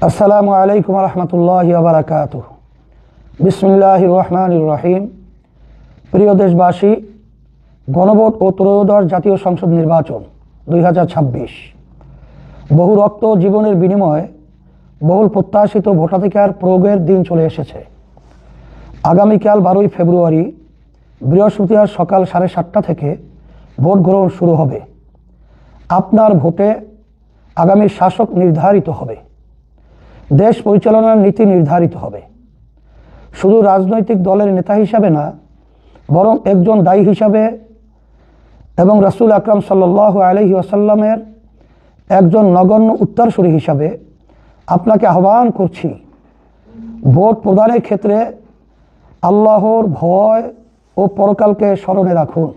আসসালামু আলাইকুম রহমতুল্লাহি ওয়া বারাকাতুহু। বিসমিল্লাহির রহমানির রহিম। প্রিয় দেশবাসী, গণভোট ও ত্রয়োদশ জাতীয় সংসদ নির্বাচন 2026 বহু রক্ত জীবনের বিনিময়ে বহুল প্রত্যাশিত ভোটাধিকার প্রয়োগের দিন চলে এসেছে। আগামীকাল 12ই ফেব্রুয়ারি বৃহস্পতিবার সকাল 7:30 থেকে ভোট গ্রহণ শুরু হবে। আপনার ভোটে আগামী শাসক নির্ধারিত হবে, দেশ পরিচালনার নীতি নির্ধারিত হবে। শুধু রাজনৈতিক দলের নেতা হিসাবে না, বরং একজন দায়ী হিসাবে এবং রাসূল আকরাম সাল্লাল্লাহু আলাইহি ওয়াসাল্লামের একজন নগণ্য উত্তরসূরি হিসাবে আপনাকে আহ্বান করছি, ভোট প্রদানের ক্ষেত্রে আল্লাহর ভয় ও পরকালকে স্মরণে রাখুন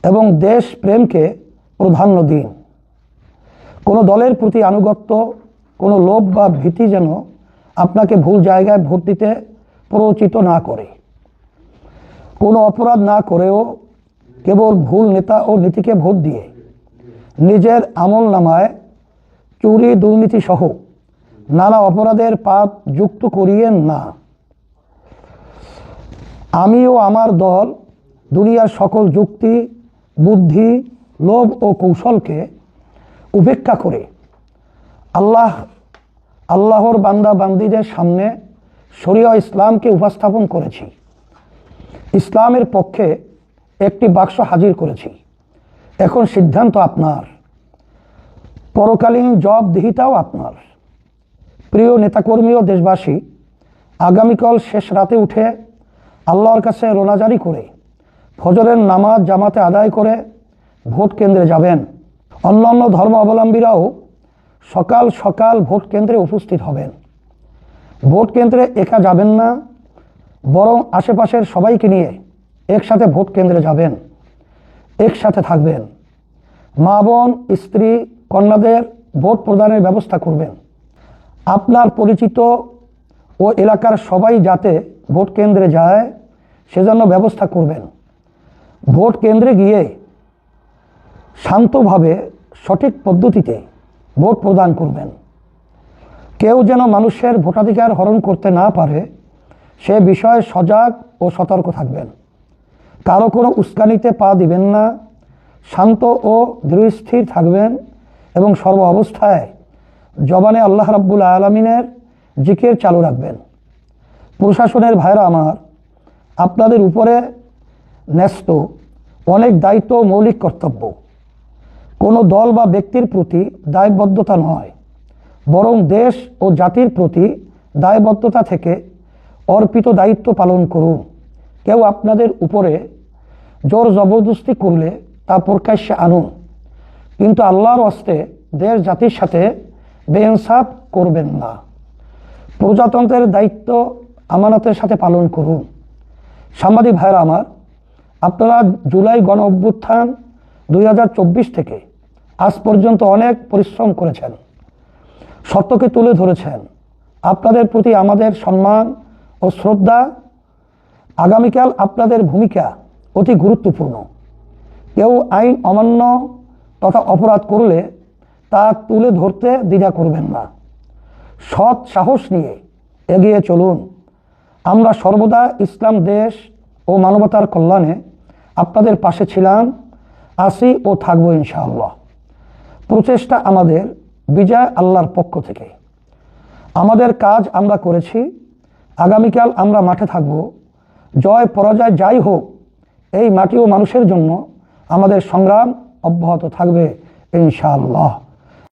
এবং দেশ প্রেমকে প্রাধান্য দিন। কোনো দলের প্রতি আনুগত্য, কোনো লোভ বা ভীতি যেন আপনাকে ভুল জায়গায় ভোট দিতে প্ররোচিত না করে। কোনো অপরাধ না করেও কেবল ভুল নেতা ও নীতিকে ভোট দিয়ে নিজের আমল নামায় চুরি, দুর্নীতি সহ নানা অপরাধের পাপ যুক্ত করিয়েন না। আমি ও আমার দল দুনিয়ার সকল যুক্তি, বুদ্ধি, লোভ ও কৌশলকে উপেক্ষা করে আল্লাহর বান্দা বান্দীদের সামনে শরিয়া ইসলামকে উপস্থাপন করেছি। ইসলামের পক্ষে একটি বাক্স হাজির করেছি। এখন সিদ্ধান্ত আপনার, পরকালীন জবাবদিহিতাও আপনার। প্রিয় নেতাকর্মী ও দেশবাসী, আগামীকাল শেষ রাতে উঠে আল্লাহর কাছে রোনাজারি করে ফজরের নামাজ জামাতে আদায় করে ভোট কেন্দ্রে যাবেন। অন্যান্য ধর্মাবলম্বীরাও সকাল সকাল ভোট কেন্দ্রে উপস্থিত হবেন। ভোট কেন্দ্রে একা যাবেন না, বরং আশেপাশের সবাইকে নিয়ে একসাথে ভোট কেন্দ্রে যাবেন, একসাথে থাকবেন। মা বোন, স্ত্রী, কন্যাদের ভোট প্রদানের ব্যবস্থা করবেন। আপনার পরিচিত ও এলাকার সবাই যাতে ভোট কেন্দ্রে যায় সেজন্য ব্যবস্থা করবেন। ভোট কেন্দ্রে গিয়ে শান্তভাবে সঠিক পদ্ধতিতে ভোট প্রদান করবেন। কেউ যেন মানুষের ভোটাধিকার হরণ করতে না পারে সে বিষয়ে সজাগ ও সতর্ক থাকবেন। কারো কোনো উস্কানিতে পা দিবেন না, শান্ত ও দৃঢ়স্থির থাকবেন এবং সর্ব অবস্থায় জবানে আল্লাহ রাব্বুল আলামিনের জিকির চালু রাখবেন। প্রশাসনের ভাইরা আমার, আপনাদের উপরে ন্যস্ত অনেক দায়িত্ব ও মৌলিক কর্তব্য। কোনো দল বা ব্যক্তির প্রতি দায়বদ্ধতা নয়, বরং দেশ ও জাতির প্রতি দায়বদ্ধতা থেকে অর্পিত দায়িত্ব পালন করুন। কেউ আপনাদের উপরে জোর জবরদস্তি করলে তা প্রকাশ্যে আনুন, কিন্তু আল্লাহর হস্তে দেশ জাতির সাথে বেইনসাফ করবেন না। প্রজাতন্ত্রের দায়িত্ব আমানতের সাথে পালন করুন। সাংবাদিক ভাইরা আমার, আপনারা জুলাই গণ অভ্যুত্থান 2024 থেকে আজ পর্যন্ত অনেক পরিশ্রম করেছেন, সত্যকে তুলে ধরেছেন। আপনাদের প্রতি আমাদের সম্মান ও শ্রদ্ধা। আগামীকাল আপনাদের ভূমিকা অতি গুরুত্বপূর্ণ। কেউ আইন অমান্য তথা অপরাধ করলে তা তুলে ধরতে দ্বিধা করবেন না। সৎ সাহস নিয়ে এগিয়ে চলুন। আমরা সর্বদা ইসলাম, দেশ ও মানবতার কল্যাণে আপনাদের পাশে ছিলাম, আছি ও থাকবো ইনশাআল্লাহ। প্রচেষ্টা আমাদের, বিজয় আল্লাহর পক্ষ থেকে। আমাদের কাজ আমরা করেছি, আগামীকাল আমরা মাঠে থাকব। জয় পরাজয় যাই হোক, এই মাটি ও মানুষের জন্য আমাদের সংগ্রাম অব্যাহত থাকবে ইনশাআল্লাহ।